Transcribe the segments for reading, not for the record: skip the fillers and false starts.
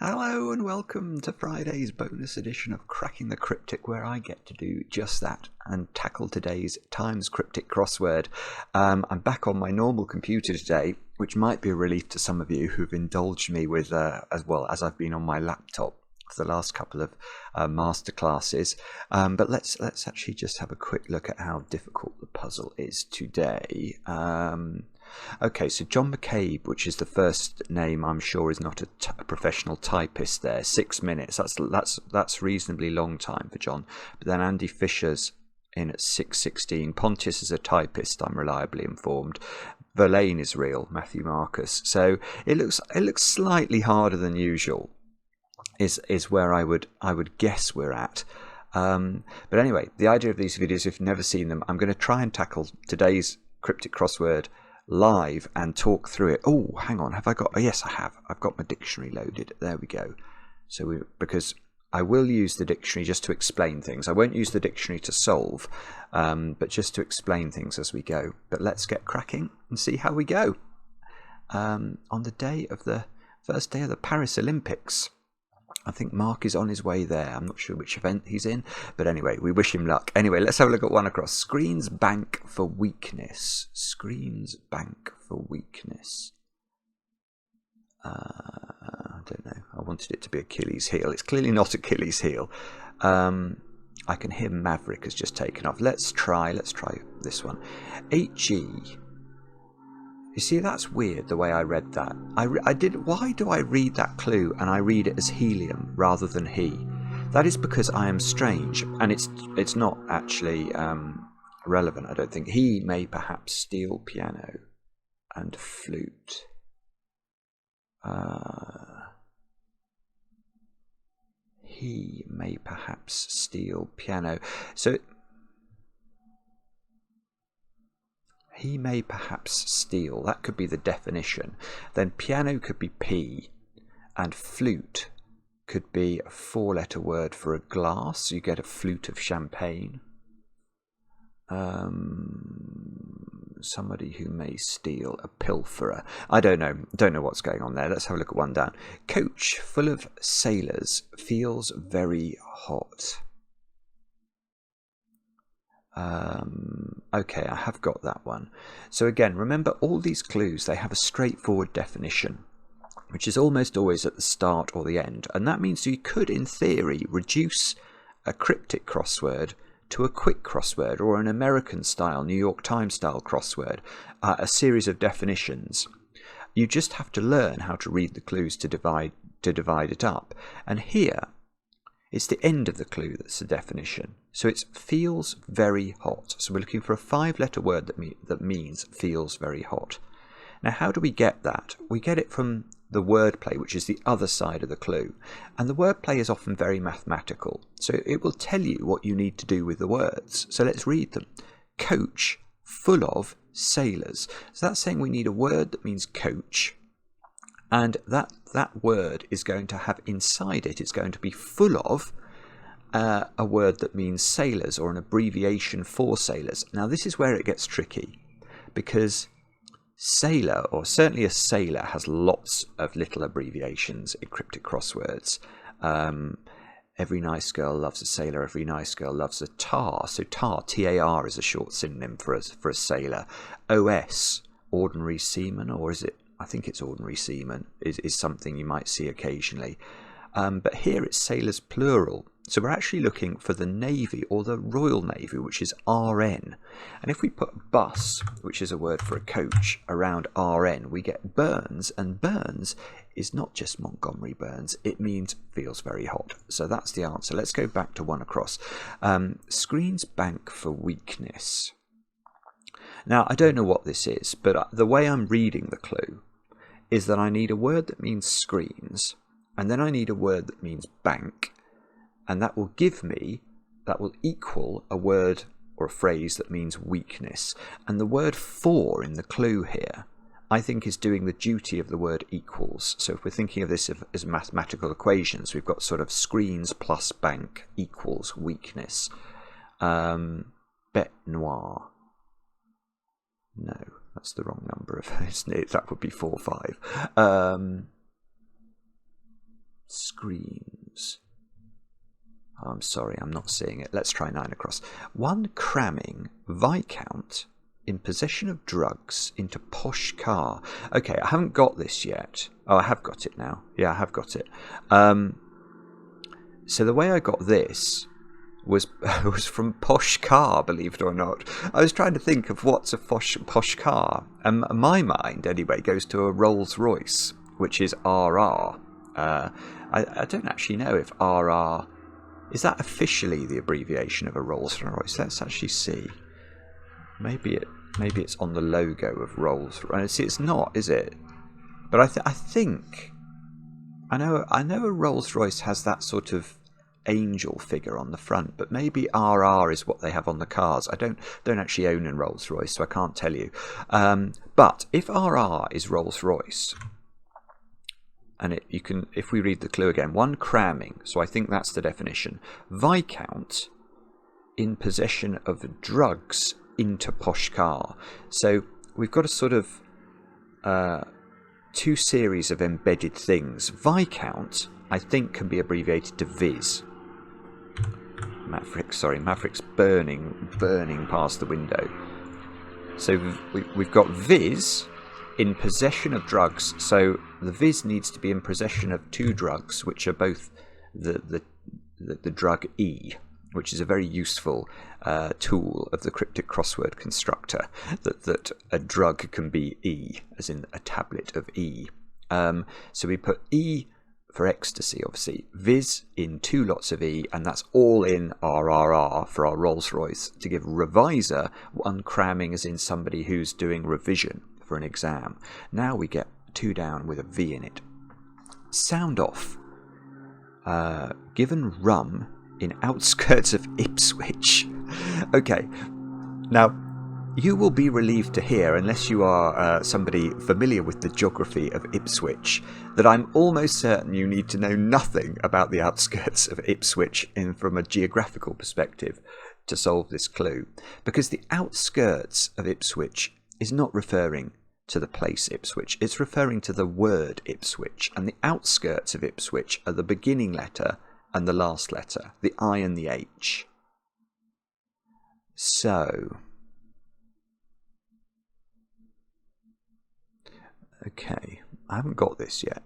Hello and welcome to Friday's bonus edition of Cracking the Cryptic, where I get to do just that and tackle today's Times Cryptic crossword. I'm back on my normal computer today, which might be a relief to some of you who've indulged me with, as well as I've been on my laptop for the last couple of masterclasses. But let's actually just have a quick look at how difficult the puzzle is today. Okay, so John McCabe, which is the first name, I'm sure is not a professional typist there. 6 minutes, that's reasonably long time for John. But then Andy Fisher's in at 6:16. Pontius is a typist, I'm reliably informed. Verlaine is real, Matthew Marcus. So it looks slightly harder than usual, is where I would guess we're at. But anyway, the idea of these videos, if you've never seen them, I'm going to try and tackle today's cryptic crossword live and talk through it. Oh, hang on, have I got? Oh, yes, I have. I've got my dictionary loaded. There we go. So because I will use the dictionary just to explain things. I won't use the dictionary to solve, but just to explain things as we go. But let's get cracking and see how we go. On the day of the first day of the Paris Olympics. I think Mark is on his way there. I'm not sure which event he's in, but anyway, we wish him luck. Anyway, let's have a look at one across. Screens bank for weakness. Screens bank for weakness. I don't know. I wanted it to be Achilles' heel. It's clearly not Achilles' heel. I can hear Maverick has just taken off. Let's try this one. HE. You see, that's weird the way I read that. Why do I read that clue and I read it as helium rather than he? That is because I am strange, and it's not actually relevant, I don't think. He may perhaps steal piano and flute. He may perhaps steal piano. So he may perhaps steal. That could be the definition. Then piano could be P, and flute could be a 4-letter word for a glass. You get a flute of champagne. Somebody who may steal, a pilferer. I don't know what's going on there. Let's have a look at one down. Coach full of sailors feels very hot. Okay, I have got that one. So again, remember, all these clues, they have a straightforward definition, which is almost always at the start or the end, and that means you could, in theory, reduce a cryptic crossword to a quick crossword or an American style, New York Times style crossword, a series of definitions. You just have to learn how to read the clues to divide it up. And here, it's the end of the clue that's the definition. So it feels very hot. So we're looking for a 5-letter word that means feels very hot. Now, how do we get that? We get it from the wordplay, which is the other side of the clue. And the wordplay is often very mathematical. So it will tell you what you need to do with the words. So let's read them. Coach full of sailors. So that's saying we need a word that means coach. And that word is going to have inside it, it's going to be full of a word that means sailors, or an abbreviation for sailors. Now this is where it gets tricky, because sailor, or certainly a sailor, has lots of little abbreviations in cryptic crosswords. Every nice girl loves a sailor, every nice girl loves a tar. So tar, T-A-R, is a short synonym for a sailor. OS, ordinary seaman, or is it? I think it's ordinary seaman, is something you might see occasionally. But here it's sailors plural. So we're actually looking for the Navy, or the Royal Navy, which is RN. And if we put bus, which is a word for a coach, around RN, we get Burns. And Burns is not just Montgomery Burns, it means feels very hot. So that's the answer. Let's go back to one across. Screens bank for weakness. Now, I don't know what this is, but the way I'm reading the clue is that I need a word that means screens, and then I need a word that means bank, and that will equal a word or a phrase that means weakness. And the word for in the clue here, I think, is doing the duty of the word equals. So if we're thinking of this as mathematical equations, we've got sort of screens plus bank equals weakness. Bête noire. No, that's the wrong number. That would be 4, 5. screams. Oh, I'm sorry, I'm not seeing it. Let's try 9 across. 1 cramming Viscount in possession of drugs into posh car. Okay, I haven't got this yet. Oh, I have got it now. Yeah, I have got it. So the way I got this was from posh car, believe it or not. I was trying to think of what's a posh car. My mind, anyway, goes to a Rolls Royce, which is RR. I don't actually know if RR... Is that officially the abbreviation of a Rolls Royce? Let's actually see. Maybe it's on the logo of Rolls Royce. See, it's not, is it? But I think I know a Rolls Royce has that sort of angel figure on the front, but maybe RR is what they have on the cars. I don't actually own a Rolls Royce, so I can't tell you. But if RR is Rolls Royce, and if we read the clue again, 1 cramming, so I think that's the definition. Viscount in possession of drugs into posh car. So we've got a sort of 2 series of embedded things. Viscount, I think, can be abbreviated to Viz. Maverick's burning past the window. So we've got Viz in possession of drugs. So the Viz needs to be in possession of 2 drugs, which are both the drug E, which is a very useful tool of the cryptic crossword constructor, that a drug can be E, as in a tablet of E. So we put E for ecstasy, obviously, Viz in 2 lots of E, and that's all in RRR for our Rolls Royce. To give reviser, 1 cramming as in somebody who's doing revision for an exam. Now we get 2 down with a V in it. Sound off. Given rum in outskirts of Ipswich. Okay, now you will be relieved to hear, unless you are somebody familiar with the geography of Ipswich, that I'm almost certain you need to know nothing about the outskirts of Ipswich from a geographical perspective to solve this clue, because the outskirts of Ipswich is not referring to the place Ipswich, it's referring to the word Ipswich, and the outskirts of Ipswich are the beginning letter and the last letter, the I and the H. So, okay, I haven't got this yet.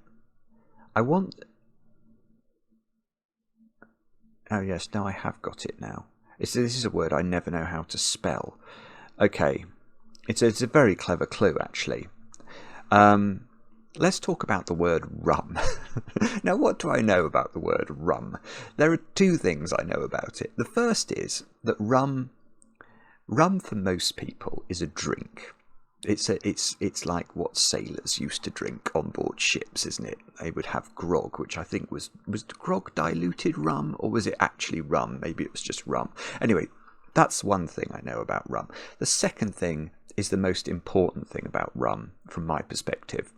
Oh yes, no, I have got it now. This is a word I never know how to spell. Okay, it's a very clever clue, actually. Let's talk about the word rum. Now, what do I know about the word rum? There are 2 things I know about it. The first is that rum for most people is a drink. It's like what sailors used to drink on board ships, isn't it? They would have grog, which I think was grog diluted rum, or was it actually rum? Maybe it was just rum. Anyway, that's one thing I know about rum. The second thing is the most important thing about rum, from my perspective,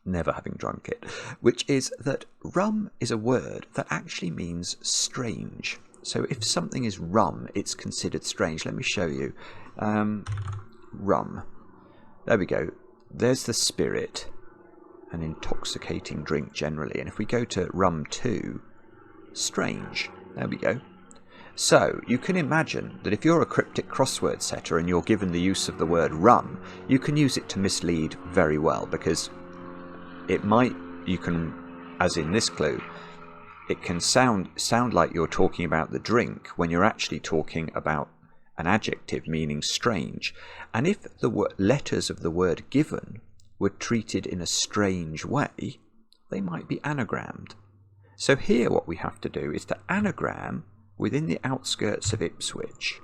never having drunk it, which is that rum is a word that actually means strange. So if something is rum, it's considered strange. Let me show you. Rum. There we go. There's the spirit, an intoxicating drink generally. And if we go to rum 2, strange. There we go. So you can imagine that if you're a cryptic crossword setter and you're given the use of the word rum, you can use it to mislead very well, because you can, as in this clue, it can sound like you're talking about the drink when you're actually talking about an adjective meaning strange. And if the letters of the word given were treated in a strange way, they might be anagrammed. So here what we have to do is to anagram, within the outskirts of Ipswich,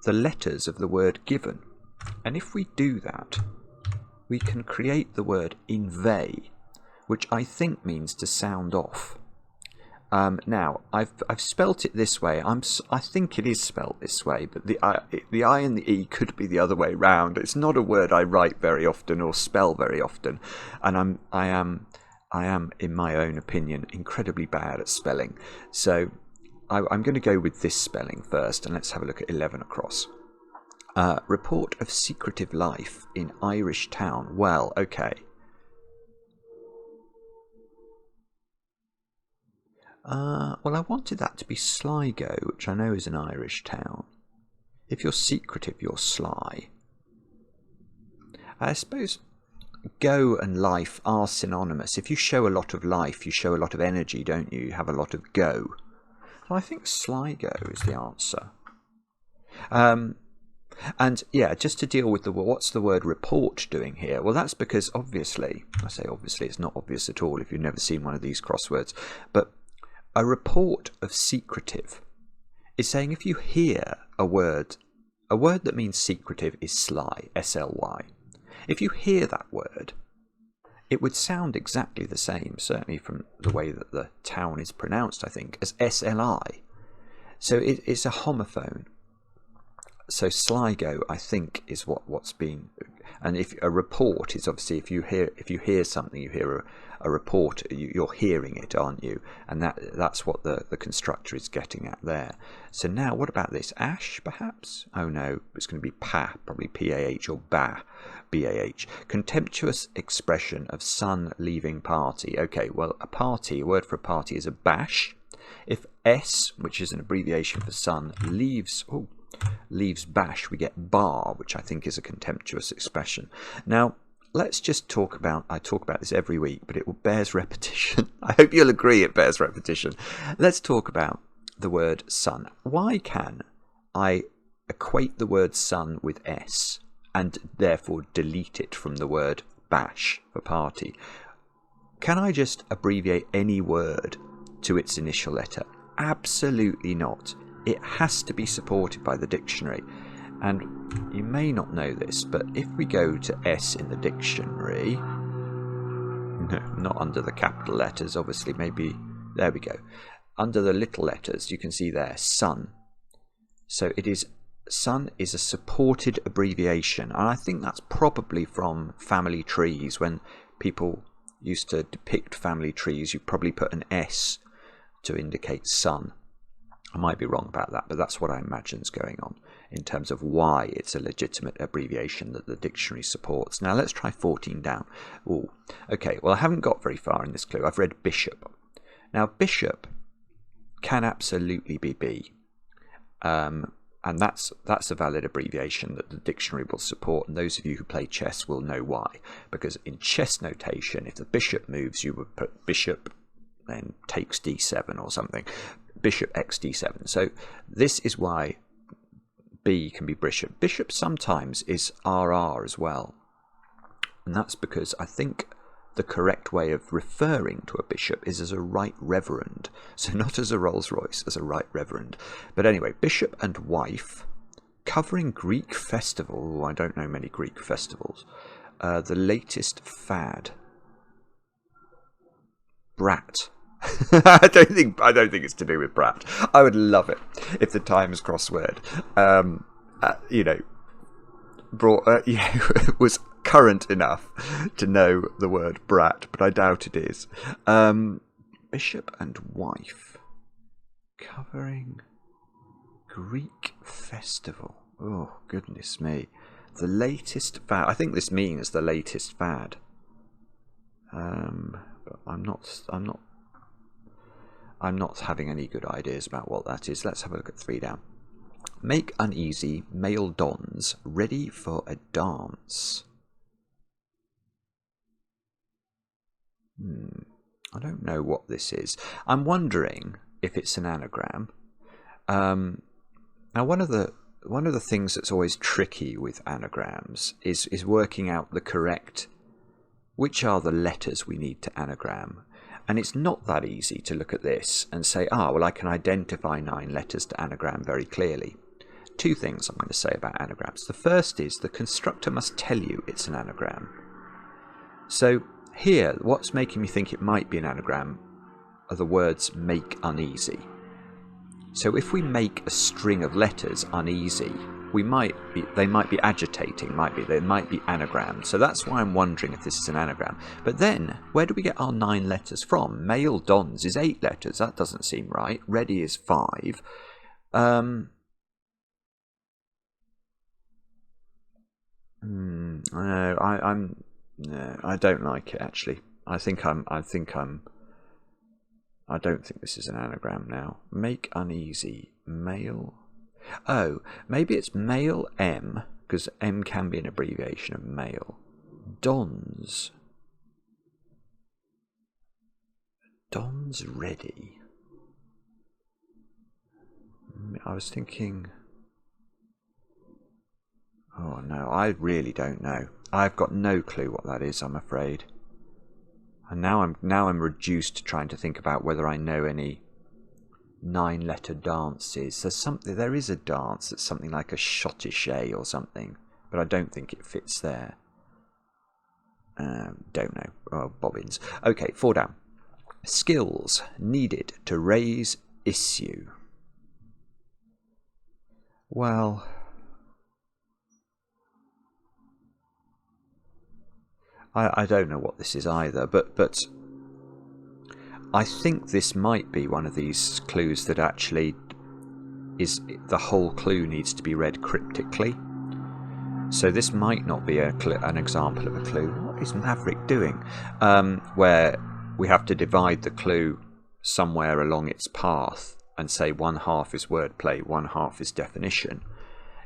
the letters of the word given. And if we do that, we can create the word inveigh, which I think means to sound off. Now, I've spelt it this way. I think it is spelt this way, but the I and the E could be the other way round. It's not a word I write very often or spell very often, and I am, in my own opinion, incredibly bad at spelling. So I'm going to go with this spelling first, and let's have a look at 11 across. Report of secretive life in Irish town. Well, okay. Well, I wanted that to be Sligo, which I know is an Irish town. If you're secretive, you're sly. I suppose go and life are synonymous. If you show a lot of life, you show a lot of energy, don't you? You have a lot of go. So I think Sligo is the answer. And yeah, just to deal with what's the word report doing here? Well, that's because obviously, I say obviously, it's not obvious at all if you've never seen one of these crosswords, but a report of secretive is saying if you hear a word that means secretive is sly, S-L-Y. If you hear that word, it would sound exactly the same, certainly from the way that the town is pronounced, I think, as S-L-I. So it's a homophone. So Sligo, I think, is what's being, and if a report is obviously if you hear something, you hear a report, you're hearing it, aren't you? And that's what the constructor is getting at there. So now, what about this? Ash, perhaps? Oh no, it's going to be pa, probably P-A-H or ba, B-A-H. Contemptuous expression of son leaving party. Okay, well, a word for a party is a bash. If S, which is an abbreviation for son, leaves bash, we get bar, which I think is a contemptuous expression. Now, let's just talk about, I talk about this every week, but it bears repetition. I hope you'll agree it bears repetition. Let's talk about the word son. Why can I equate the word son with S and therefore delete it from the word bash for party? Can I just abbreviate any word to its initial letter? Absolutely not. It has to be supported by the dictionary. And you may not know this, but if we go to S in the dictionary, no, not under the capital letters, obviously, maybe, there we go. Under the little letters, you can see there, son. So son is a supported abbreviation. And I think that's probably from family trees. When people used to depict family trees, you probably put an S to indicate son. I might be wrong about that, but that's what I imagine is going on in terms of why it's a legitimate abbreviation that the dictionary supports. Now let's try 14 down. Ooh, okay, well I haven't got very far in this clue. I've read bishop. Now bishop can absolutely be B, and that's a valid abbreviation that the dictionary will support, and those of you who play chess will know why. Because in chess notation, if the bishop moves, you would put bishop then takes d7 or something. Bishop x d7. So this is why B can be bishop. Bishop sometimes is RR as well. And that's because I think the correct way of referring to a bishop is as a right reverend. So not as a Rolls Royce, as a right reverend. But anyway, bishop and wife, covering Greek festival. Oh, I don't know many Greek festivals. The latest fad. Brat. I don't think it's to do with brat. I would love it if the Times crossword, was current enough to know the word brat, but I doubt it is. Bishop and wife, covering Greek festival. Oh goodness me, the latest fad. I think this means the latest fad. But I'm not having any good ideas about what that is. Let's have a look at 3 down. Make uneasy male dons ready for a dance. I don't know what this is. I'm wondering if it's an anagram. Now, one of the things that's always tricky with anagrams is working out the correct, which are the letters we need to anagram. And it's not that easy to look at this and say, well, I can identify 9 letters to anagram very clearly. 2 things I'm going to say about anagrams. The first is the constructor must tell you it's an anagram. So here, what's making me think it might be an anagram are the words make uneasy. So if we make a string of letters uneasy, they might be agitating, they might be anagrams. So that's why I'm wondering if this is an anagram. But then, where do we get our 9 letters from? Male dons is 8 letters. That doesn't seem right. Ready is 5. No, I don't like it actually. I think I'm I don't think this is an anagram now. Make uneasy. Male. Oh, maybe it's male M, because M can be an abbreviation of male. Dons. Dons ready. I was thinking... Oh no, I really don't know. I've got no clue what that is, I'm afraid. And now I'm reduced to trying to think about whether I know any 9-letter dances. There is a dance that's something like a schottische or something, but I don't think it fits there. Don't know. Oh, bobbins. Okay, 4 down. Skills needed to raise issue. Well, I don't know what this is either, but I think this might be one of these clues that actually is the whole clue needs to be read cryptically. So this might not be an example of a clue. What is Maverick doing? Where we have to divide the clue somewhere along its path and say 1/2 is wordplay, 1/2 is definition.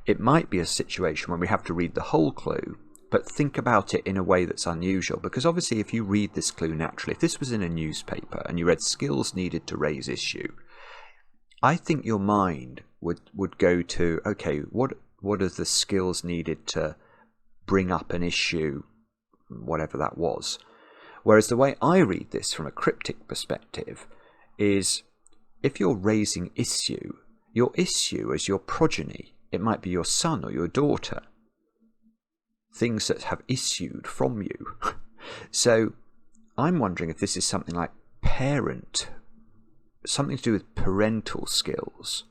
It might be a situation where we have to read the whole clue, but think about it in a way that's unusual, because obviously if you read this clue naturally, if this was in a newspaper and you read skills needed to raise issue, I think your mind would go to, okay, what are the skills needed to bring up an issue, whatever that was. Whereas the way I read this from a cryptic perspective is, if you're raising issue, your issue is your progeny. It might be your son or your daughter. Things that have issued from you. So I'm wondering if this is something like parent, something to do with parental skills.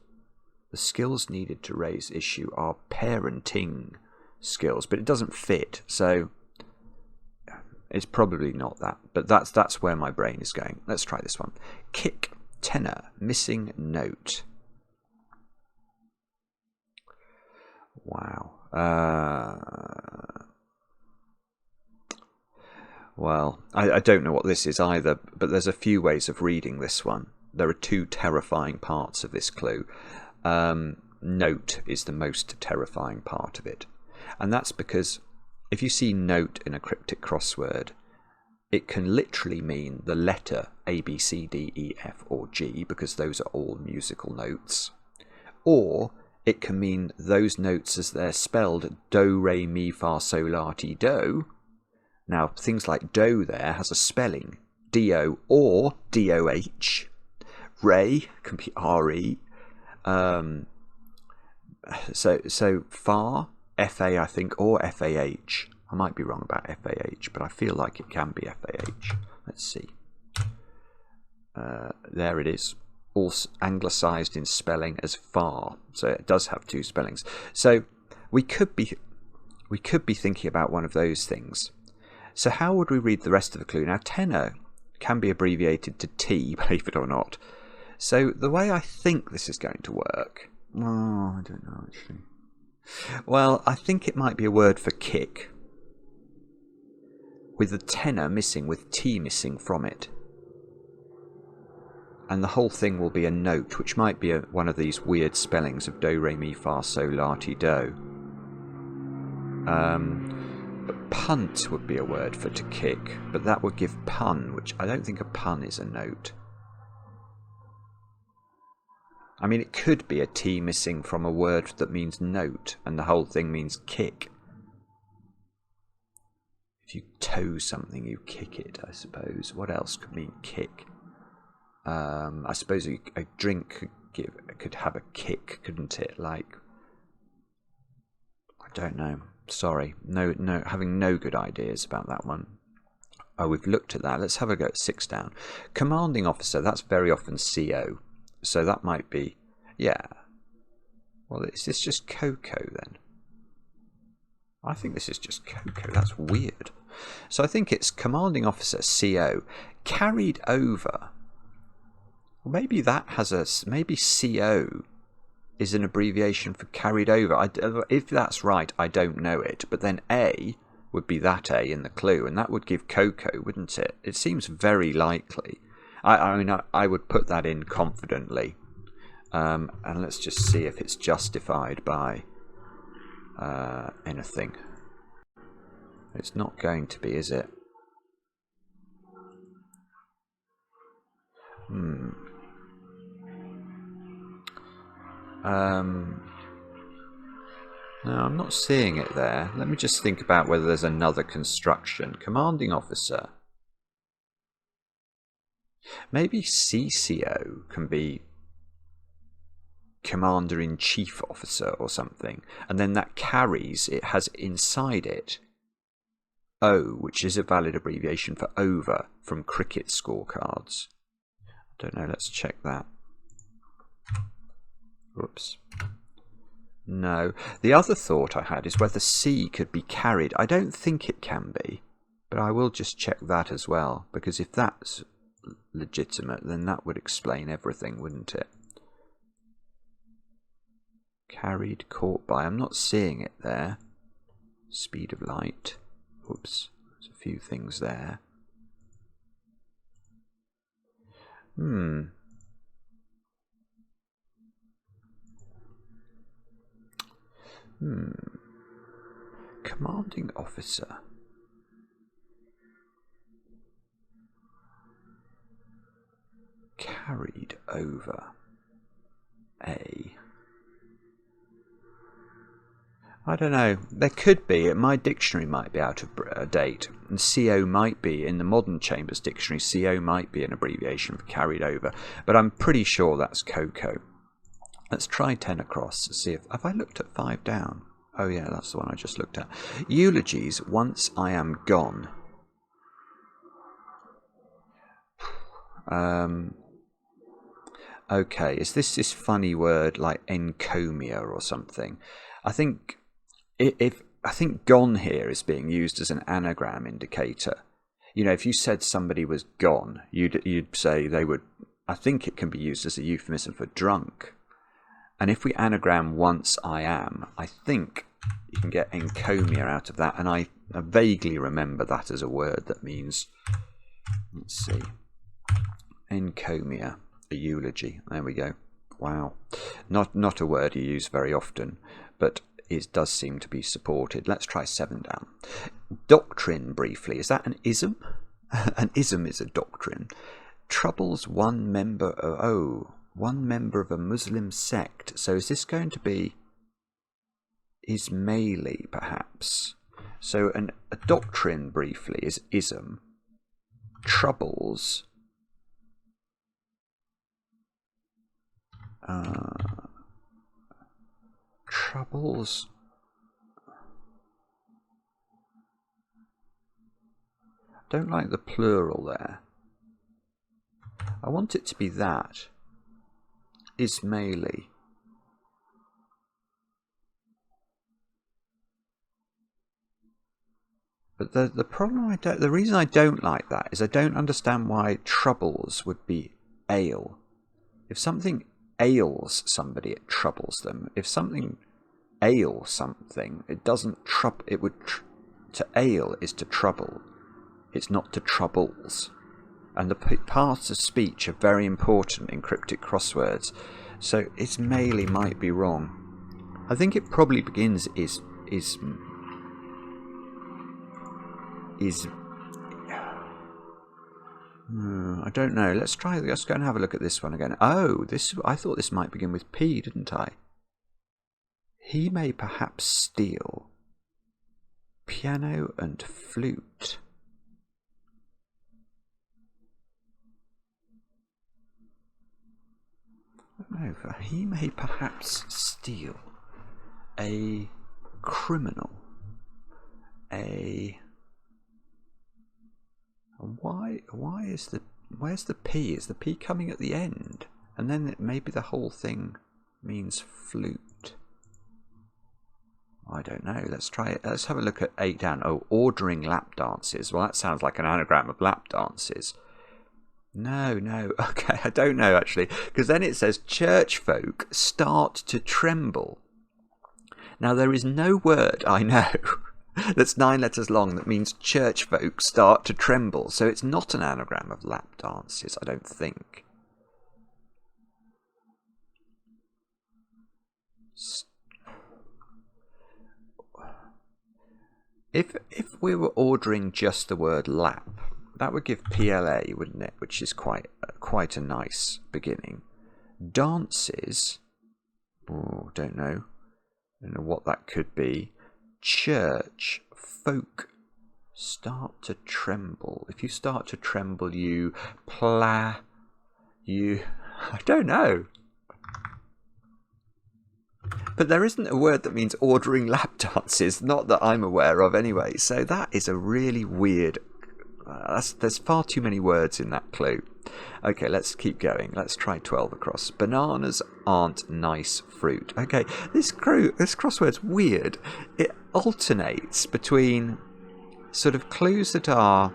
The skills needed to raise issue are parenting skills, but it doesn't fit, so it's probably not that. But that's where my brain is going. Let's try this one. Kick, tenor, missing note. Wow. Well, I don't know what this is either, but there's a few ways of reading this one. There are 2 terrifying parts of this clue. Note is the most terrifying part of it. And that's because if you see note in a cryptic crossword, it can literally mean the letter A, B, C, D, E, F or G, because those are all musical notes. Or it can mean those notes as they're spelled, do, re, mi, fa, sol, la, ti, do. Now, things like do there has a spelling, D-O or D-O-H. Re can be R-E. So far, F-A, I think, or F-A-H. I might be wrong about F-A-H, but I feel like it can be F-A-H. Let's see. There it is. All anglicised in spelling as far. So it does have 2 spellings. So we could be thinking about one of those things. So how would we read the rest of the clue? Now, tenor can be abbreviated to T, believe it or not. So the way I think this is going to work... Oh, I don't know, actually. Well, I think it might be a word for kick, with the tenor missing, with T missing from it. And the whole thing will be a note, which might be one of these weird spellings of do, re, mi, fa, sol, la, ti, do. But punt would be a word for to kick, but that would give pun, which I don't think a pun is a note. I mean, it could be a T missing from a word that means note, and the whole thing means kick. If you toe something, you kick it, I suppose. What else could mean kick? I suppose a drink could have a kick, couldn't it? Like, I don't know. Sorry, no, having no good ideas about that one. Oh, we've looked at that. Let's have a go at 6 down. Commanding officer, that's very often CO. So that might be, yeah. Well, is this just Coco then? I think this is just Coco. That's weird. So I think it's commanding officer, CO, carried over. Maybe that has maybe CO is an abbreviation for carried over. If that's right, I don't know it. But then A would be that A in the clue, and that would give Coco, wouldn't it? It seems very likely. I mean, I would put that in confidently. And let's just see if it's justified by anything. It's not going to be, is it? No, I'm not seeing it there. Let me just think about whether there's another construction. Commanding officer. Maybe CCO can be commander-in-chief officer or something. And then that carries, it has inside it O, which is a valid abbreviation for over from cricket scorecards. I don't know, let's check that. Whoops. No. The other thought I had is whether C could be carried. I don't think it can be, but I will just check that as well, because if that's legitimate, then that would explain everything, wouldn't it? Carried, caught by. I'm not seeing it there. Speed of light. Oops. There's a few things there. Commanding officer. Carried over. A. I don't know. There could be. My dictionary might be out of date. And CO might be, in the modern Chambers dictionary, CO might be an abbreviation for carried over. But I'm pretty sure that's COCO. Let's try 10 across to see if... Have I looked at 5 down? Oh yeah, that's the one I just looked at. Eulogies, once I am gone. Okay, is this funny word like encomia or something? I think I think gone here is being used as an anagram indicator. You know, if you said somebody was gone, you'd say they would. I think it can be used as a euphemism for drunk. And if we anagram once I am, I think you can get encomia out of that. And I vaguely remember that as a word that means, let's see, encomia, a eulogy. There we go. Wow. Not a word you use very often, but it does seem to be supported. Let's try 7 down. Doctrine, briefly. Is that an ism? An ism is a doctrine. Troubles one member of... one member of a Muslim sect. So is this going to be Ismaili, perhaps? So a doctrine, briefly, is ism. Troubles. Troubles. Don't like the plural there. I want it to be that. Ismaili. But the problem the reason I don't like that is I don't understand why troubles would be ail. If something ails somebody, it troubles them. If something ails something, it doesn't it would to ail is to trouble. It's not to troubles. And the parts of speech are very important in cryptic crosswords. So Ismaili might be wrong. I think it probably begins I don't know. Let's go and have a look at this one again. Oh, I thought this might begin with P, didn't I? He may perhaps steal piano and flute. No, he may perhaps steal a criminal. Why is where's the P? Is the P coming at the end? And then maybe the whole thing means flute. I don't know. Let's try it. Let's have a look at 8 down. Oh, ordering lap dances. Well, that sounds like an anagram of lap dances. No. Okay, I don't know actually. Because then it says church folk start to tremble. Now, there is no word I know that's 9 letters long that means church folk start to tremble. So it's not an anagram of lap dances, I don't think. If we were ordering just the word lap, that would give PLA, wouldn't it? Which is quite a nice beginning. Dances, oh, don't know what that could be. Church, folk, start to tremble. If you start to tremble, I don't know. But there isn't a word that means ordering lap dances, not that I'm aware of anyway. So that is a really weird... there's far too many words in that clue. Okay, let's keep going. Let's try 12 across. Bananas aren't nice fruit. Okay, this crossword's weird. It alternates between sort of clues that are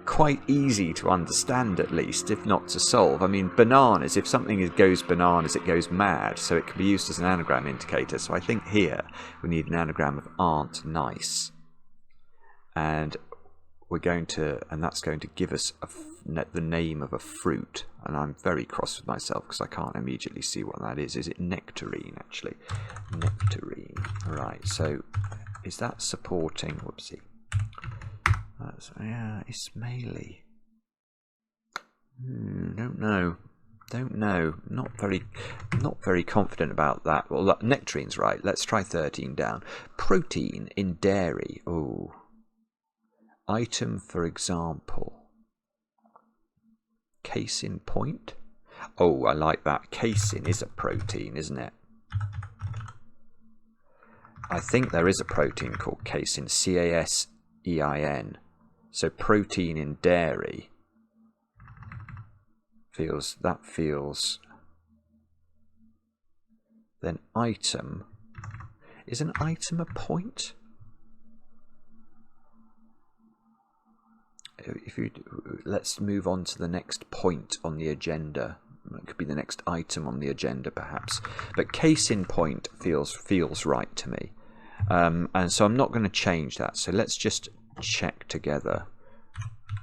quite easy to understand, at least, if not to solve. I mean, bananas, if something goes bananas, it goes mad, so it can be used as an anagram indicator. So I think here we need an anagram of aren't nice. And we're going to, and that's going to give us the name of a fruit. And I'm very cross with myself because I can't immediately see what that is. Is it nectarine, actually? Nectarine. Right, so is that supporting, whoopsie. Yeah, Ismaili. Don't know. Not very confident about that. Well, nectarine's right. Let's try 13 down. Protein in dairy. Oh. Item, for example. Case in point. Oh, I like that. Casein is a protein, isn't it? I think there is a protein called casein. C-A-S-E-I-N. So protein in dairy feels... Then item. Is an item a point? Let's move on to the next point on the agenda. It could be the next item on the agenda, perhaps. But case in point feels right to me. And so I'm not going to change that. So let's just check together.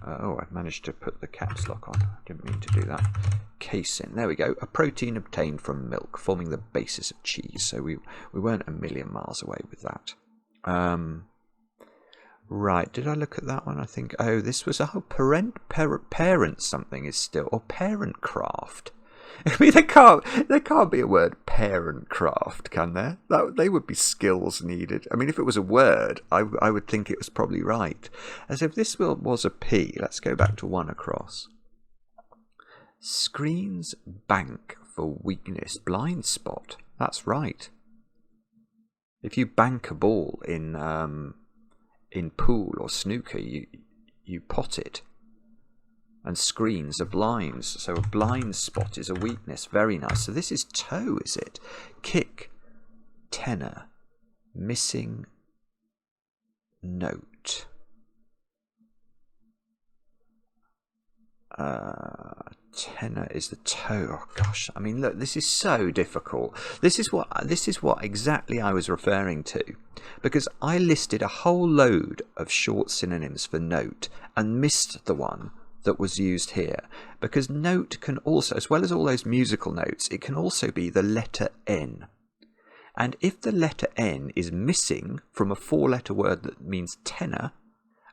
Oh, I've managed to put the caps lock on. I didn't mean to do that. Casein. There we go. A protein obtained from milk, forming the basis of cheese. So we weren't a million miles away with that. Right. Did I look at that one? I think. Oh, this was parent something is still, or parent craft. I mean, there can't be a word parent craft, can there? They would be skills needed. I mean, if it was a word, I would think it was probably right. As if this was a P. Let's go back to 1 across. Screens bank for weakness. Blind spot. That's right. If you bank a ball in pool or snooker, you pot it. And screens are blinds, so a blind spot is a weakness. Very nice. So this is toe, is it? Kick, tenor, missing note. Tenor is the toe. Oh gosh, I mean, look, this is so difficult. This is what exactly I was referring to, because I listed a whole load of short synonyms for note and missed the one that was used here, because note can also, as well as all those musical notes, it can also be the letter N. And if the letter N is missing from a 4-letter word that means tenor,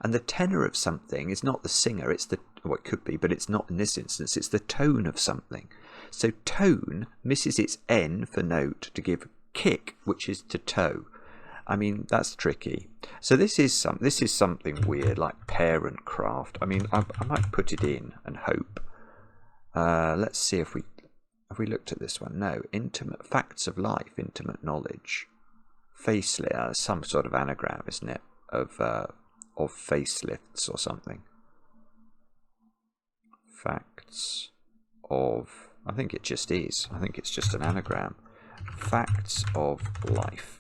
and the tenor of something is not the singer, it's the, well, it could be, but it's not in this instance, it's the tone of something. So tone misses its N for note to give kick, which is to toe. I mean, that's tricky. So this is something weird, like parent craft. I mean, I might put it in and hope. Let's see if we looked at this one. No, intimate facts of life, intimate knowledge, facelift, some sort of anagram, isn't it? Of facelifts or something. Facts of, I think it just is. I think it's just an anagram. Facts of life.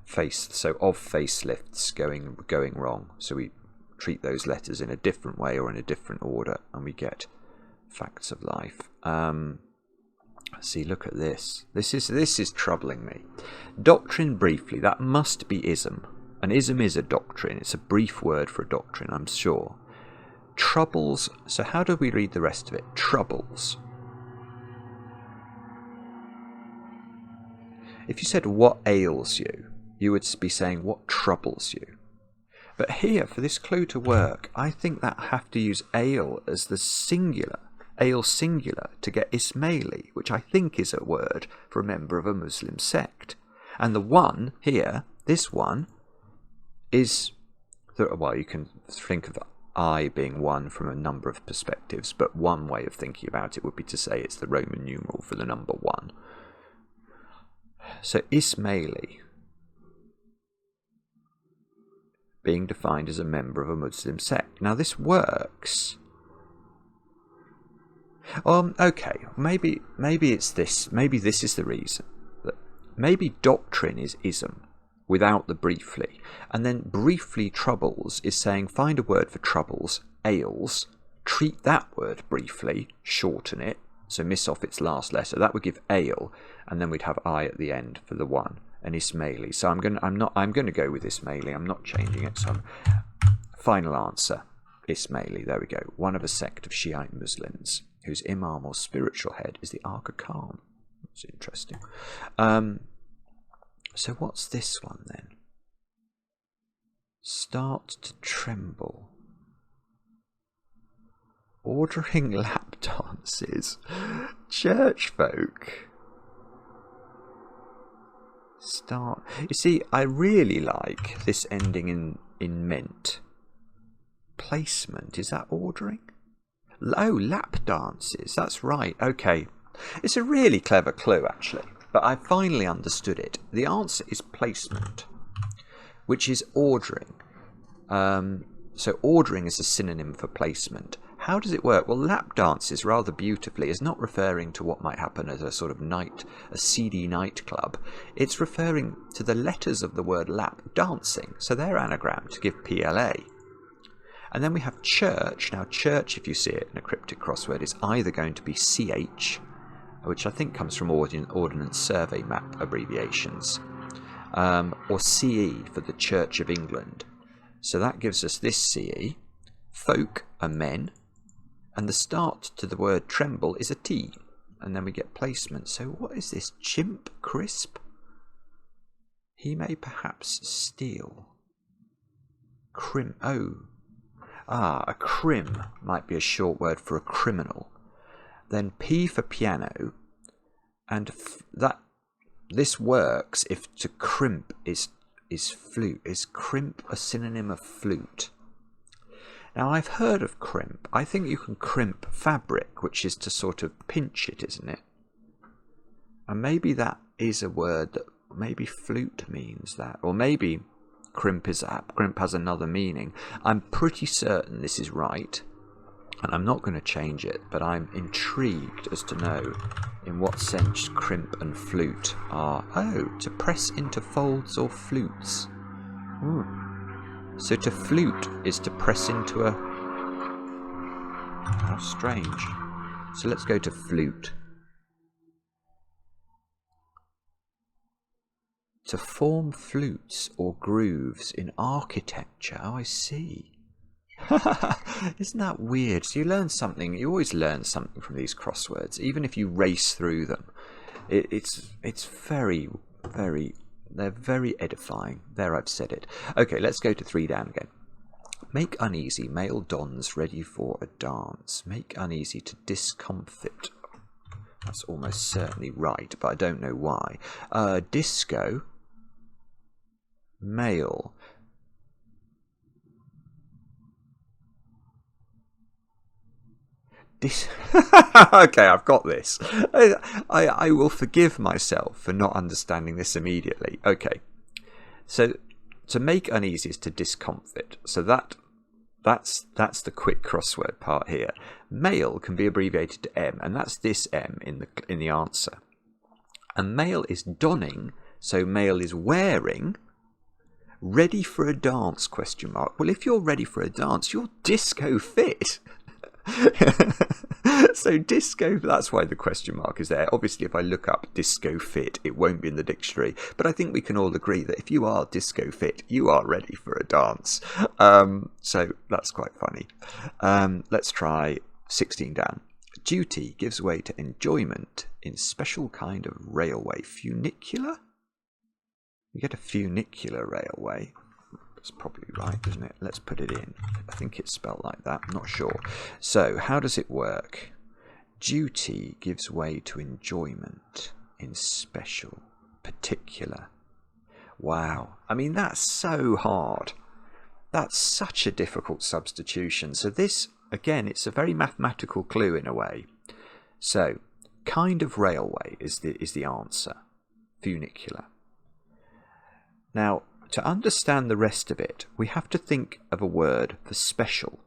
So of facelifts going wrong. So we treat those letters in a different way or in a different order, and we get facts of life. See, look at this. This is troubling me. Doctrine briefly, that must be ism. An ism is a doctrine. It's a brief word for a doctrine, I'm sure. Troubles. So how do we read the rest of it? Troubles. If you said what ails you, you would be saying what troubles you. But here, for this clue to work, I think that I have to use ail as the singular. Ale singular to get Ismaili, which I think is a word for a member of a Muslim sect. And the one here, this one, is, well, you can think of I being one from a number of perspectives, but one way of thinking about it would be to say it's the Roman numeral for the number 1. So Ismaili being defined as a member of a Muslim sect. Now this works. Okay, maybe it's this. Maybe this is the reason. Maybe doctrine is ism without the briefly, and then briefly troubles is saying find a word for troubles, ails, treat that word briefly, shorten it, so miss off its last letter. That would give ail, and then we'd have I at the end for the 1, and Ismaili. So I'm going to go with Ismaili. I'm not changing it. So final answer, Ismaili. There we go. One of a sect of Shiite Muslims, whose imam or spiritual head is the Aga Khan. That's interesting. So what's this one then? Start to tremble. Ordering lap dances. Church folk. Start. You see, I really like this ending in ment. Placement. Is that ordering? Oh, lap dances. That's right. Okay. It's a really clever clue, actually. But I finally understood it. The answer is placement, which is ordering. So ordering is a synonym for placement. How does it work? Well, lap dances, rather beautifully, is not referring to what might happen at a sort of a seedy nightclub. It's referring to the letters of the word lap, dancing. So they're anagrammed to give PLA. And then we have church. Now, church, if you see it in a cryptic crossword, is either going to be CH, which I think comes from Ordnance Survey Map abbreviations, or CE for the Church of England. So that gives us this CE. Folk are men, and the start to the word tremble is a T, and then we get placement. So what is this? Chimp crisp? He may perhaps steal. Crim. Oh. A crim might be a short word for a criminal. Then P for piano, and this works if to crimp is flute. Is crimp a synonym of flute? Now, I've heard of crimp. I think you can crimp fabric, which is to sort of pinch it, isn't it? And maybe that is a word that maybe flute means that, or maybe crimp has another meaning. I'm pretty certain this is right, and I'm not going to change it, but I'm intrigued as to know in what sense crimp and flute are. Oh, to press into folds or flutes. So to flute is to press into a... How strange. So let's go to flute. To form flutes or grooves in architecture. Oh, I see. Isn't that weird? So you learn something. You always learn something from these crosswords, even if you race through them. It's very, very... They're very edifying. There, I've said it. Okay, let's go to 3 down again. Make uneasy, male dons ready for a dance. Make uneasy to discomfit. That's almost certainly right, but I don't know why. Disco, male. Okay, I've got this. I will forgive myself for not understanding this immediately. Okay, so to make uneasy is to discomfit. So that's the quick crossword part here. Male can be abbreviated to M, and that's this M in the answer. And male is donning, so male is wearing. Ready for a dance? ? Well, if you're ready for a dance, you're disco fit. So disco, that's why the question mark is there. Obviously, if I look up disco fit, it won't be in the dictionary. But I think we can all agree that if you are disco fit, you are ready for a dance. So that's quite funny. Let's try 16 down. Duty gives way to enjoyment in special kind of railway. Funicular? You get a funicular railway. That's probably right, isn't it? Let's put it in. I think it's spelled like that. I'm not sure. So, how does it work? Duty gives way to enjoyment in special, particular. Wow. I mean, that's so hard. That's such a difficult substitution. So this, again, it's a very mathematical clue in a way. So, kind of railway is the answer. Funicular. Now, to understand the rest of it, we have to think of a word for special.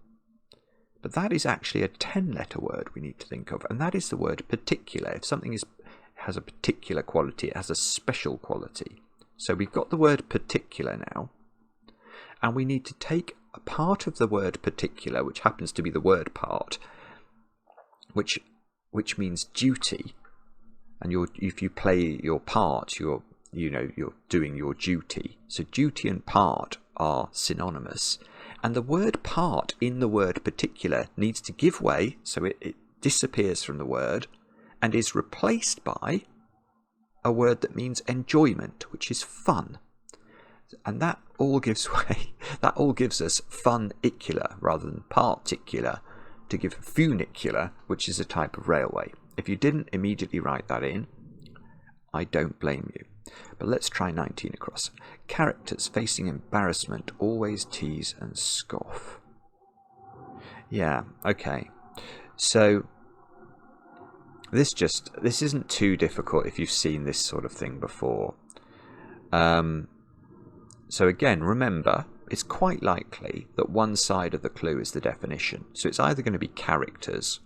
But that is actually a 10-letter word we need to think of, and that is the word particular. If something has a particular quality, it has a special quality. So we've got the word particular now, and we need to take a part of the word particular, which happens to be the word part, which means duty. And if you play your part, you're doing your duty. So duty and part are synonymous. And the word part in the word particular needs to give way, so it disappears from the word and is replaced by a word that means enjoyment, which is fun. And that all gives way, that all gives us funicular rather than particular, to give funicular, which is a type of railway. If you didn't immediately write that in, I don't blame you. But let's try 19 across. Characters facing embarrassment always tease and scoff. Yeah, okay. So this isn't too difficult if you've seen this sort of thing before. So again, remember, it's quite likely that one side of the clue is the definition. So it's either going to be characters,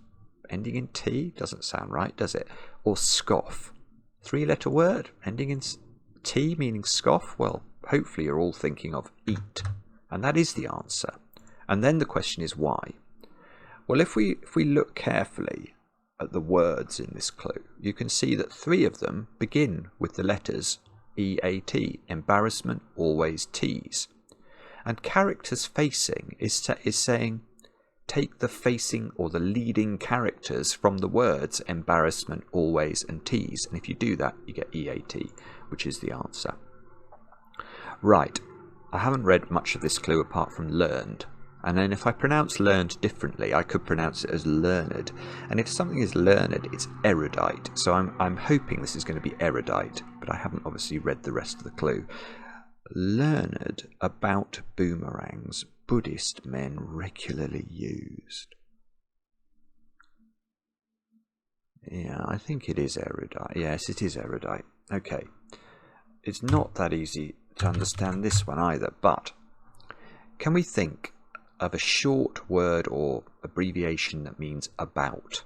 ending in T, doesn't sound right, does it? Or scoff. 3-letter word, ending in T, meaning scoff. Well, hopefully you're all thinking of eat. And that is the answer. And then the question is why? Well, if we look carefully at the words in this clue, you can see that 3 of them begin with the letters EAT. Embarrassment always tease. And characters facing is saying take the facing or the leading characters from the words embarrassment, always and tease. And if you do that, you get EAT, which is the answer. Right, I haven't read much of this clue apart from learned. And then if I pronounce learned differently, I could pronounce it as learned. And if something is learned, it's erudite. So I'm hoping this is going to be erudite, but I haven't obviously read the rest of the clue. Learned about boomerangs Buddhist men regularly used. Yeah, I think it is erudite. Yes, it is erudite. Okay. It's not that easy to understand this one either, but can we think of a short word or abbreviation that means about?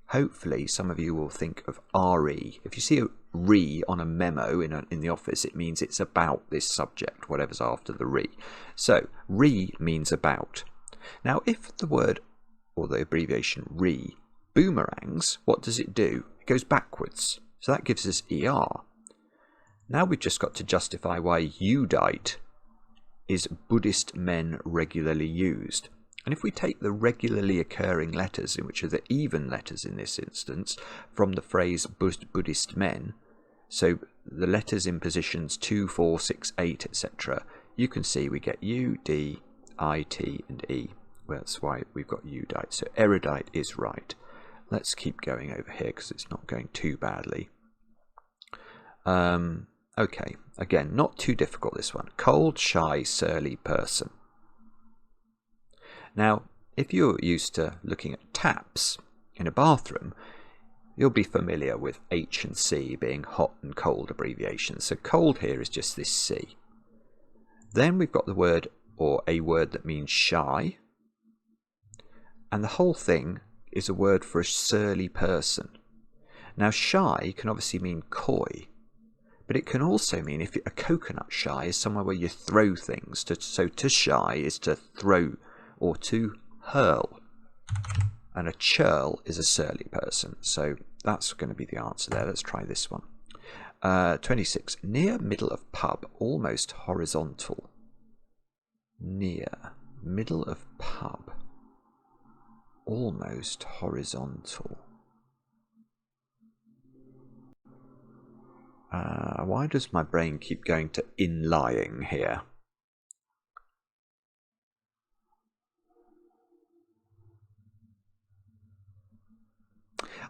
Hopefully some of you will think of RE. If you see a RE on a memo in the office, it means it's about this subject, whatever's after the RE. So RE means about. Now if the word or the abbreviation RE boomerangs, what does it do? It goes backwards. So that gives us ER. Now we've just got to justify why udite is Buddhist men regularly used. And if we take the regularly occurring letters, which are the even letters in this instance, from the phrase Buddhist men, so the letters in positions 2, 4, 6, 8, etc., you can see we get U, D, I, T, and E. Well, that's why we've got udite. So erudite is right. Let's keep going over here because it's not going too badly. Okay, again, not too difficult this one. Cold, shy, surly person. Now, if you're used to looking at taps in a bathroom, you'll be familiar with H and C being hot and cold abbreviations. So cold here is just this C. Then we've got the word or a word that means shy. And the whole thing is a word for a surly person. Now shy can obviously mean coy, but it can also mean if a coconut shy is somewhere where you throw things. So to shy is to throw or to hurl. and a churl is a surly person. So that's going to be the answer there. Let's try this one. 26. Near middle of pub, almost horizontal. Near middle of pub, almost horizontal. Why does my brain keep going to in-lying here?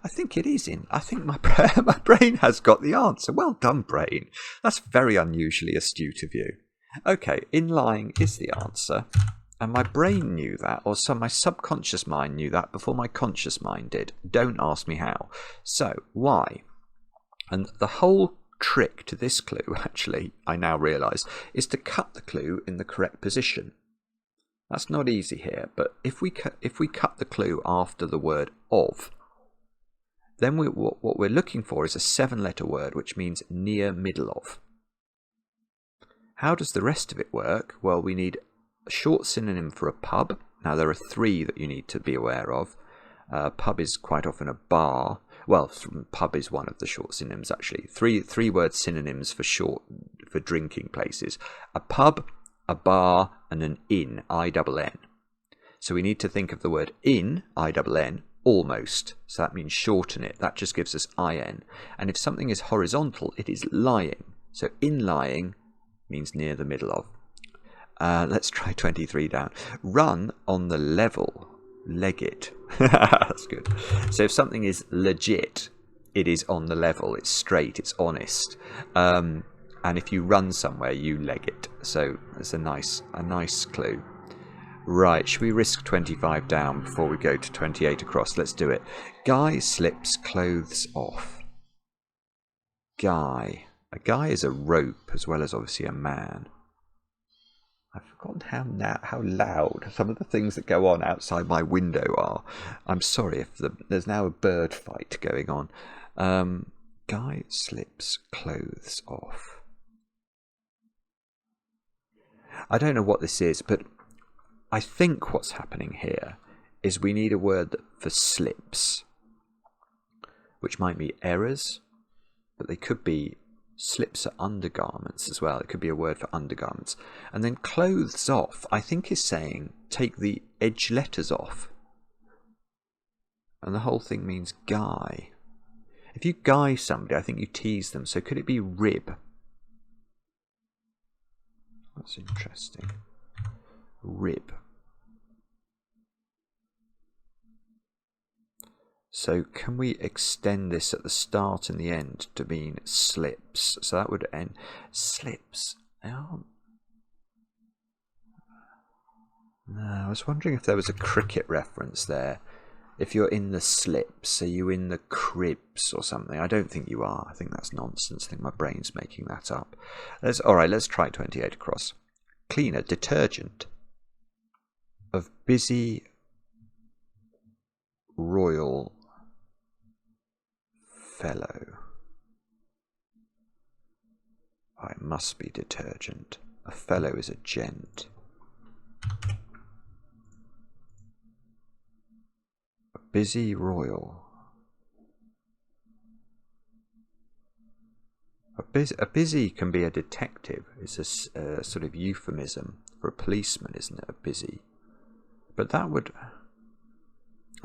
I think it is in. I think my brain has got the answer. Well done, brain. That's very unusually astute of you. Okay, in-lying is the answer. And my brain knew that, or my subconscious mind knew that before my conscious mind did. Don't ask me how. So, why? And the whole trick to this clue, actually, I now realise, is to cut the clue in the correct position. That's not easy here, but if we cut the clue after the word of, then what we're looking for is a 7-letter word, which means near middle of. How does the rest of it work? Well, we need a short synonym for a pub. Now, there are 3 that you need to be aware of. Pub is quite often a bar. Well, pub is one of the short synonyms, actually. Three word synonyms for drinking places. A pub, a bar, and an inn, I-double-N. So we need to think of the word in, I-double-N, almost. So that means shorten it. That just gives us IN. And if something is horizontal, it is lying. So in lying means near the middle of. Let's try 23 down. Run on the level. Leg it. That's good. So if something is legit, it is on the level. It's straight. It's honest. And if you run somewhere, you leg it. So that's a nice clue. Right, should we risk 25 down before we go to 28 across? Let's do it. Guy slips clothes off. Guy. A guy is a rope as well as obviously a man. I've forgotten how loud some of the things that go on outside my window are. I'm sorry if there's now a bird fight going on. Guy slips clothes off. I don't know what this is, but I think what's happening here is we need a word for slips, which might be errors, but they could be slips are undergarments as well. It could be a word for undergarments. And then clothes off, I think, is saying take the edge letters off. And the whole thing means guy. If you guy somebody, I think you tease them. So could it be rib? That's interesting. Rib. So can we extend this at the start and the end to mean slips? So that would end slips. Oh. No, I was wondering if there was a cricket reference there. If you're in the slips, are you in the cribs or something? I don't think you are. I think that's nonsense. I think my brain's making that up. Alright, let's try 28 across. Cleaner, detergent. Of busy royal fellow. It must be detergent. A fellow is a gent. A busy royal. A busy can be a detective. It's a sort of euphemism for a policeman, isn't it? A busy. But that would...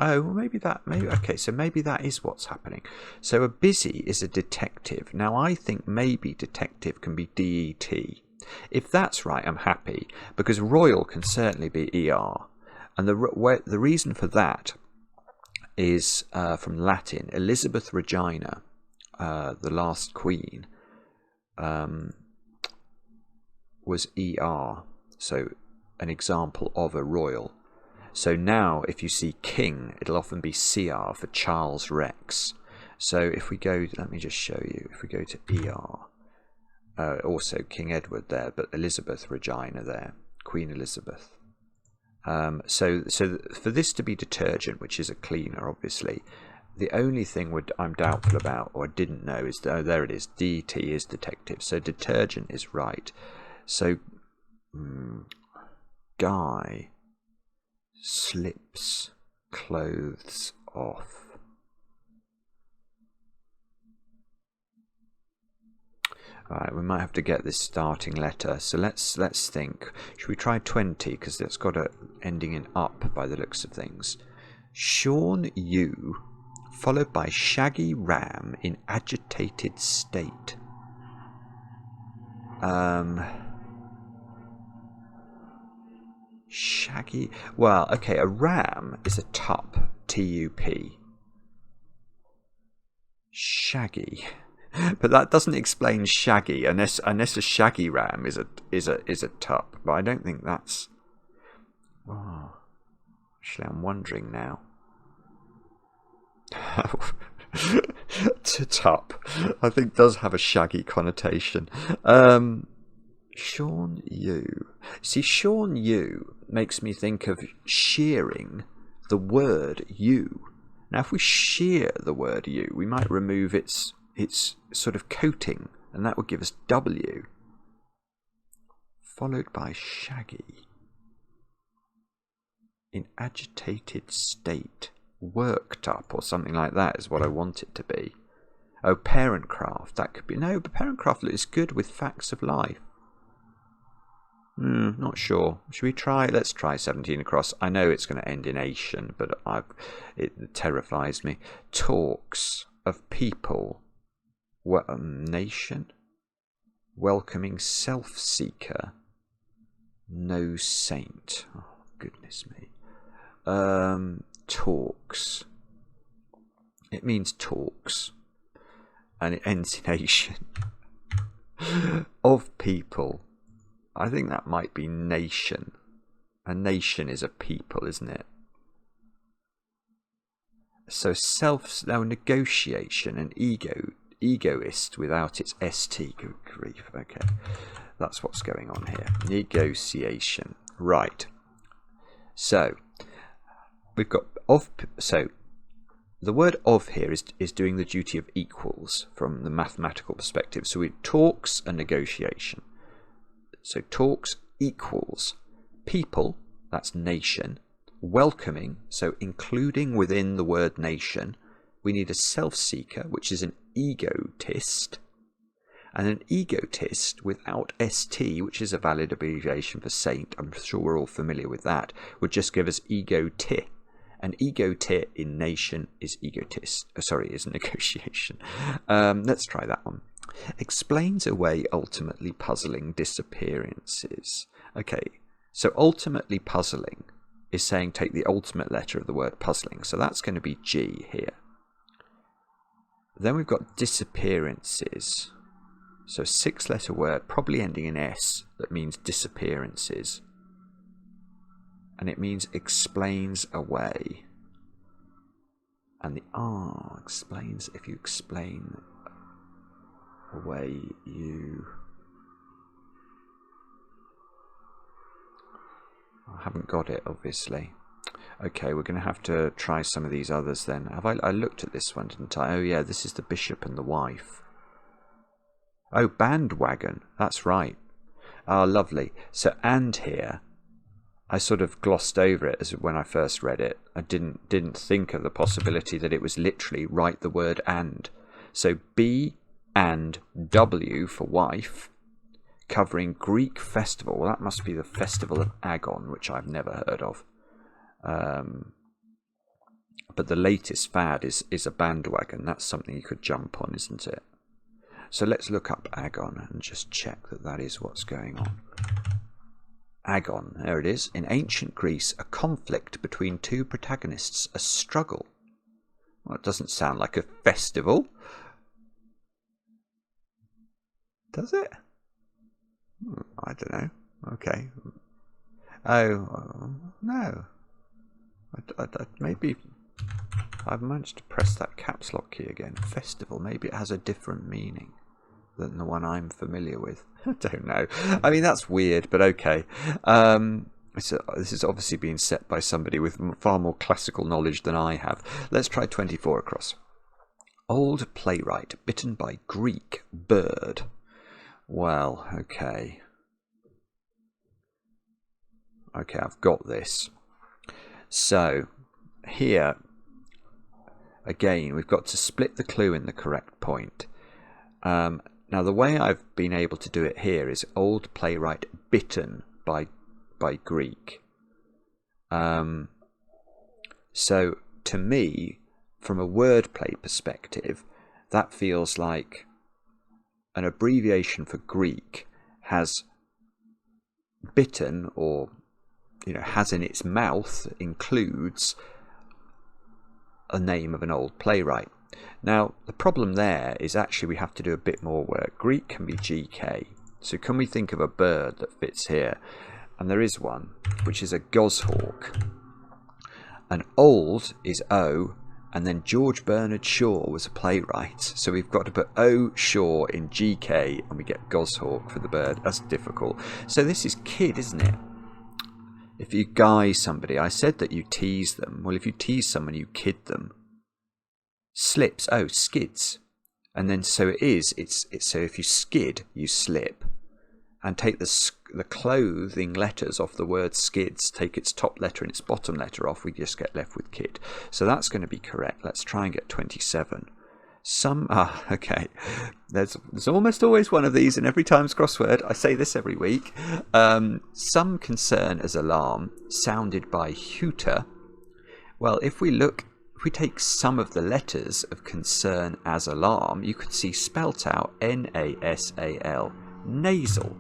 Oh, well, maybe okay, so maybe that is what's happening. So a busy is a detective. Now, I think maybe detective can be D-E-T. If that's right, I'm happy, because royal can certainly be E-R. And the reason for that is from Latin. Elizabeth Regina, the last queen, was E-R, so an example of a royal. So now, if you see king, it'll often be CR for Charles Rex. So if we go, let me just show you, if we go to ER, also King Edward there, but Elizabeth Regina there, Queen Elizabeth. So for this to be detergent, which is a cleaner, obviously, the only thing I'm doubtful about, or didn't know, is, oh, there it is, DT is detective, so detergent is right. So, guy... slips clothes off. Alright, we might have to get this starting letter. So let's think. Should we try 20? Because that's got a ending in up by the looks of things. Sean Yu, followed by Shaggy Ram in agitated state. Shaggy. Well, okay, a ram is a tup. T-U-P. Shaggy. But that doesn't explain shaggy unless a shaggy ram is a tup. But I don't think that's. Oh, actually, I'm wondering now. Tup, I think does have a shaggy connotation. Sean Yu. See, Sean Yu makes me think of shearing the word you. Now, if we shear the word you, we might remove its sort of coating, and that would give us W, followed by shaggy. In agitated state, worked up, or something like that is what I want it to be. Oh, parentcraft, that could be. No, but parentcraft is good with facts of life. Not sure. Should we try? Let's try 17 across. I know it's going to end in Asian, but it terrifies me. Talks of people. Nation. Welcoming self-seeker. No saint. Oh, goodness me. Talks. It means talks. And it ends in Asian. Of people. I think that might be nation. A nation is a people, isn't it? So negotiation, an egoist without its st. Good grief. Okay, that's what's going on here. Negotiation. Right. So we've got of. So the word of here is doing the duty of equals from the mathematical perspective. So it talks and negotiation. So talks equals people, that's nation, welcoming, so including within the word nation, we need a self-seeker, which is an egotist, and an egotist without st, which is a valid abbreviation for saint, I'm sure we're all familiar with that, would just give us egoti. An egoti in nation is egotist. Is negotiation. Let's try that one. Explains away ultimately puzzling disappearances. Okay, so ultimately puzzling is saying take the ultimate letter of the word puzzling. So that's going to be G here. Then we've got disappearances. So 6-letter word, probably ending in S, that means disappearances. And it means explains away. And the R explains, if you explain away, you... I haven't got it, obviously. Okay, we're going to have to try some of these others then. Have I looked at this one, didn't I? Oh yeah, this is the bishop and the wife. Oh, bandwagon. That's right. Ah, lovely. So and here, I sort of glossed over it as when I first read it. I didn't think of the possibility that it was literally write the word and. So B and W for wife, covering Greek festival. Well, that must be the festival of Agon, which I've never heard of. But the latest fad is a bandwagon. That's something you could jump on, isn't it? So let's look up Agon and just check that that is what's going on. Agon, there it is. In ancient Greece, a conflict between two protagonists, a struggle. Well, it doesn't sound like a festival. Does it? I don't know. Okay. Oh, no. Maybe I've managed to press that caps lock key again. Festival, maybe it has a different meaning than the one I'm familiar with. I don't know. I mean, that's weird, but okay. This is obviously being set by somebody with far more classical knowledge than I have. Let's try 24 across. Old playwright bitten by Greek bird. Well, okay. Okay, I've got this. So, here, again, we've got to split the clue in the correct point. Now, the way I've been able to do it here is old playwright bitten by Greek. So, to me, from a wordplay perspective, that feels like an abbreviation for Greek has bitten, or has in its mouth, includes a name of an old playwright. Now, the problem there is actually we have to do a bit more work. Greek can be GK. So can we think of a bird that fits here? And there is one, which is a goshawk. And old is O, and then George Bernard Shaw was a playwright. So we've got to put O Shaw in GK, and we get goshawk for the bird. That's difficult. So this is kid, isn't it? If you guy somebody, I said that you tease them. Well, if you tease someone, you kid them. Slips, oh, skids. And then so it is, it's so if you skid, you slip. And take the clothing letters off the word skids, take its top letter and its bottom letter off, we just get left with kid. So that's going to be correct. Let's try and get 27. Okay. There's almost always one of these in every Times crossword. I say this every week. Some concern as alarm, sounded by hooter. Well, if we take some of the letters of concern as alarm, you could see spelt out Nasal, nasal.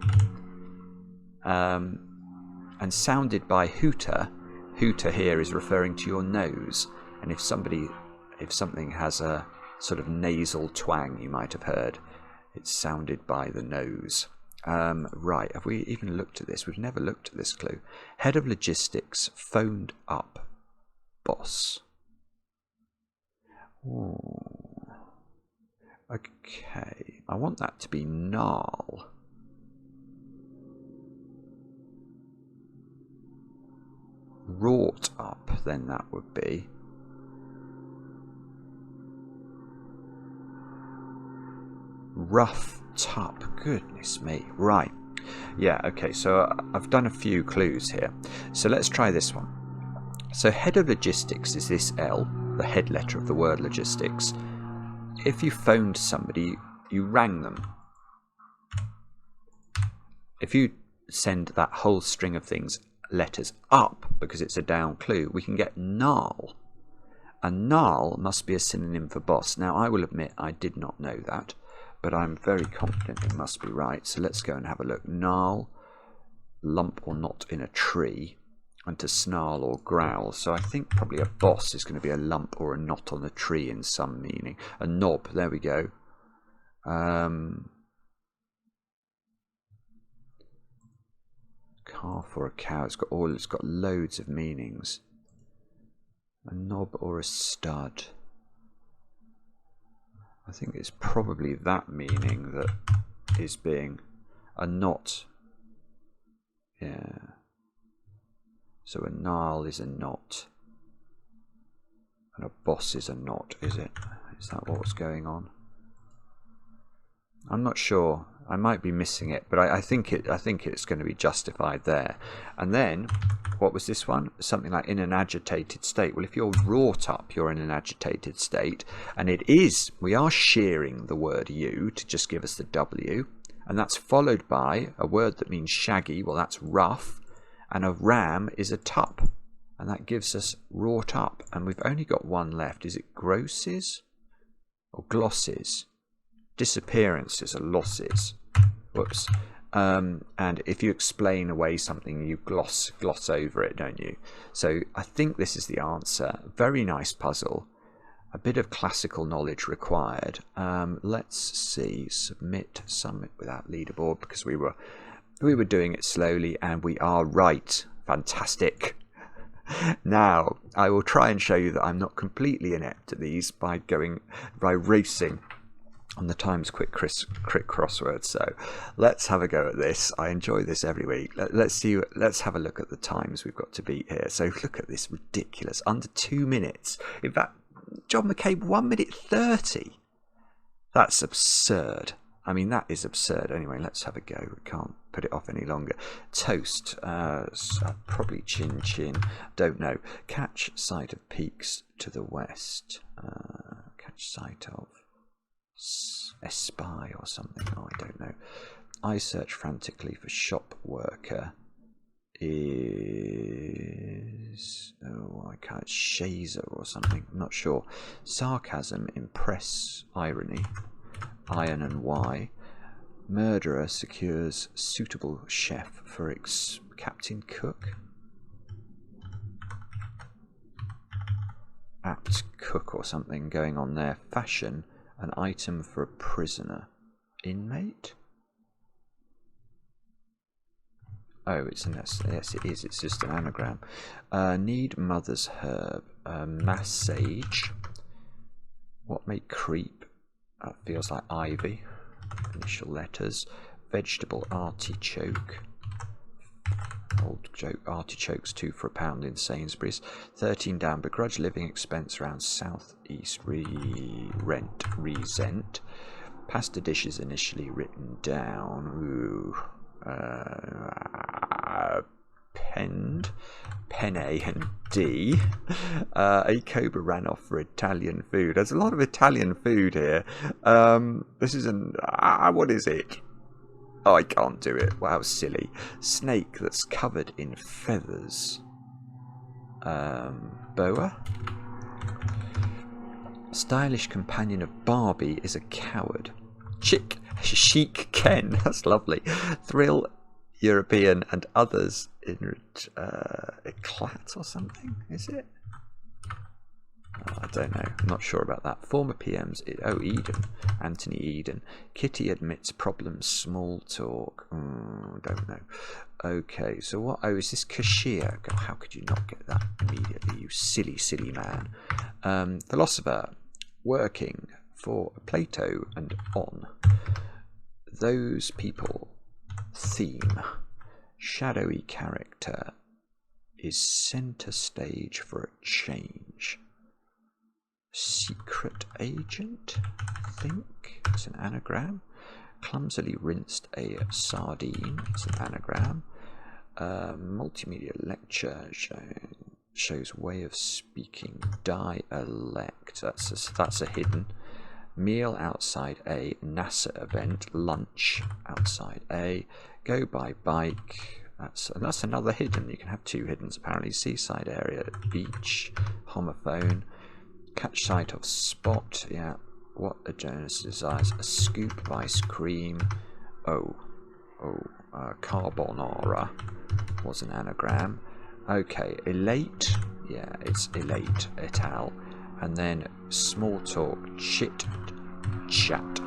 And sounded by hooter here is referring to your nose. And if something has a sort of nasal twang, you might have heard, it's sounded by the nose. Right, have we even looked at this? We've never looked at this clue. Head of logistics phoned up boss. Ooh. Okay, I want that to be gnarl. Wrought up, then that would be. Roughed up, goodness me. Right, yeah, okay, so I've done a few clues here. So let's try this one. So head of logistics is this L, the head letter of the word logistics. If you phoned somebody, you rang them. If you send that whole string of things, letters up, because it's a down clue, we can get gnarl. And gnarl must be a synonym for boss. Now, I will admit I did not know that, but I'm very confident it must be right. So let's go and have a look. Gnarl, lump or knot in a tree, and to snarl or growl. So I think probably a boss is going to be a lump or a knot on a tree in some meaning. A knob, there we go. Calf or a cow, it's got loads of meanings. A knob or a stud. I think it's probably that meaning that is being a knot. Yeah. So a gnarl is a knot. And a boss is a knot, is it? Is that what's going on? I'm not sure. I might be missing it, but I think it's going to be justified there. And then, what was this one? Something like in an agitated state. Well, if you're wrought up, you're in an agitated state, and it is. We are shearing the word "u" to just give us the W, and that's followed by a word that means shaggy. Well, that's rough, and a ram is a tup, and that gives us wrought up. And we've only got one left. Is it grosses or glosses? Disappearances are losses. Whoops. And if you explain away something, you gloss over it, don't you? So I think this is the answer. Very nice puzzle. A bit of classical knowledge required. Let's see. Submit without leaderboard, because we were doing it slowly, and we are right. Fantastic. Now I will try and show you that I'm not completely inept at these by racing on the Times Quick crossword. So let's have a go at this. I enjoy this every week. Let's have a look at the times we've got to beat here. So look at this, ridiculous, under 2 minutes. In fact, John McCabe 1 minute 30. That's absurd. I mean, that is absurd. Anyway, let's have a go. We can't put it off any longer. Toast. Probably chin chin. Don't know. Catch sight of peaks to the west. Catch sight of espy or something. Oh, I don't know. I search frantically for shop worker. Is... oh, I can't... shazer or something. I'm not sure. Sarcasm. Impress. Irony. Iron and Y. Murderer secures suitable chef for Captain Cook. Apt cook or something going on there. Fashion. An item for a prisoner. Inmate? Oh, it's an S. Yes, it is. It's just an anagram. Need mother's herb. Massage. What may creep? That feels like ivy. Initial letters. Vegetable artichoke. Old joke. Artichokes 2 for £1 in Sainsbury's. 13 down. Begrudged living expense around south east. Resent. Pasta dishes initially written down. Ooh. Penned. Penne and D. A cobra ran off for Italian food. There's a lot of Italian food here. This is an... what is it? Oh, I can't do it. Wow, silly. Snake that's covered in feathers. Boa. Stylish companion of Barbie is a coward. Chic Ken. That's lovely. Thrill, European and others in eclat or something, is it? Oh, I don't know. I'm not sure about that. Former PMs. Oh, Eden. Anthony Eden. Kitty admits problems. Small talk. Don't know. Okay, so what? Oh, is this cashier? God, how could you not get that immediately, you silly, silly man? Philosopher. Working for Plato and on. Those people. Theme. Shadowy character is centre stage for a change. Secret agent, I think. It's an anagram. Clumsily rinsed a sardine. It's an anagram. Multimedia lecture shows way of speaking. Dialect. That's a hidden. Meal outside a NASA event. Lunch outside a. Go by bike. That's another hidden. You can have 2 hiddens apparently. Seaside area. Beach. Homophone. Catch sight of spot. Yeah. What a Jonas desires. A scoop of ice cream. Carbonara was an anagram. Okay. Elate. Yeah, it's elate. Etal. And then small talk. Chit chat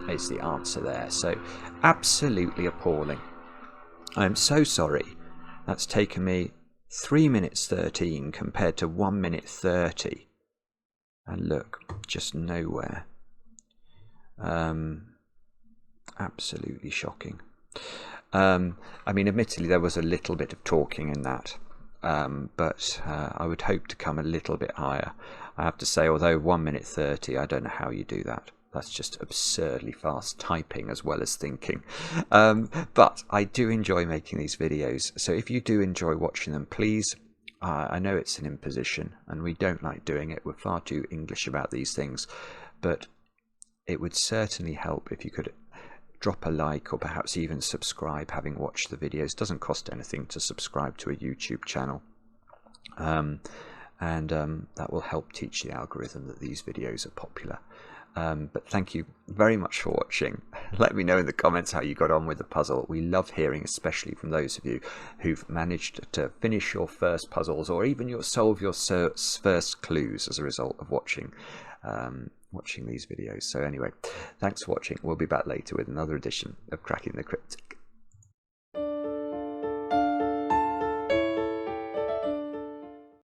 is the answer there. So absolutely appalling. I'm so sorry. That's taken me 3 minutes 13 compared to 1 minute 30. And look, just nowhere. Absolutely shocking. I mean, admittedly, there was a little bit of talking in that, but I would hope to come a little bit higher. I have to say, although 1 minute 30, I don't know how you do that. That's just absurdly fast typing as well as thinking. But I do enjoy making these videos. So if you do enjoy watching them, please, I know it's an imposition and we don't like doing it. We're far too English about these things. But it would certainly help if you could drop a like or perhaps even subscribe having watched the videos. It doesn't cost anything to subscribe to a YouTube channel. That will help teach the algorithm that these videos are popular. But thank you very much for watching. Let me know in the comments how you got on with the puzzle. We love hearing, especially from those of you who've managed to finish your first puzzles or even solve your first clues as a result of watching these videos. So anyway, thanks for watching. We'll be back later with another edition of Cracking the Cryptic.